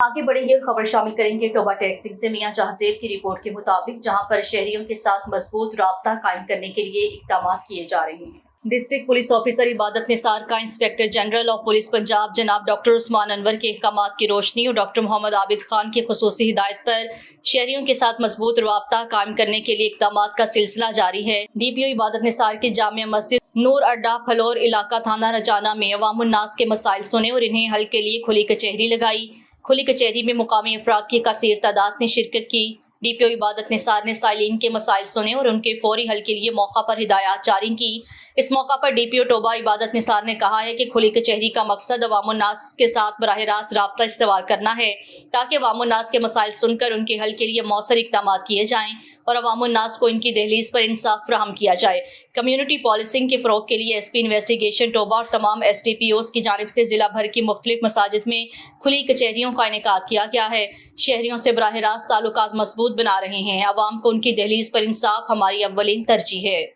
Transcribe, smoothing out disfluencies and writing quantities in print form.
आगे बढ़ेंगे, खबर शामिल करेंगे टोबा टैक्सी से मियां जहांजेब की रिपोर्ट के मुताबिक, जहां पर शहरियों के साथ मजबूत राब्ता कायम करने के लिए इकदाम किए जा रहे हैं। डिस्ट्रिक्ट पुलिस ऑफिसर इबादत निसार का inspector general of police Punjab जनाब डॉक्टर उस्मान अनवर के अहकामात की रोशनी और डॉक्टर मोहम्मद आबिद खान की खुसूसी हिदायत पर शहरियों के साथ मजबूत राब्ता कायम करने के लिए इकदामात का सिलसिला जारी है। DPO इबादत निसार की जामिया मस्जिद नूर अड्डा फलोर इलाका थाना रजाना में अवाम उन्नास के मसाइल सुने और इन्हें हल के लिए खुली कचहरी लगाई। खुली कचहरी में मुकामी अफराद की कसीर तादाद ने शिरकत की। DPO इबादत निसार ने साइलिन के मसाइल सुने और उनके फौरी हल के लिए मौका पर हिदायत जारी की। इस मौका पर DPO टोबा इबादत निसार ने कहा है कि खुली कचहरी का मकसद अवाम उन्नास के साथ बराह रास्त राब्ता इस्तेमाल करना है, ताकि अवाम उन्नास के मसाइल सुनकर उनके हल के लिए मौसर इक़दाम किए जाएं और अवाम उन्नास को इनकी दहलीज पर इंसाफ फराहम किया जाए। कम्युनिटी पॉलिसिंग के फ़रोग के लिए SP इन्वेस्टिगेशन टोबा और तमाम SDPOs की जानिब से जिला भर की मुख्तलिफ मसाजिद में खुली कचहरियों का इनेकाद किया गया है। शहरियों से बराह रास्त ताल्लुकात मजबूत बना रहे हैं। अवाम को उनकी दहलीज पर इंसाफ हमारी अव्वलीन तरजीह है।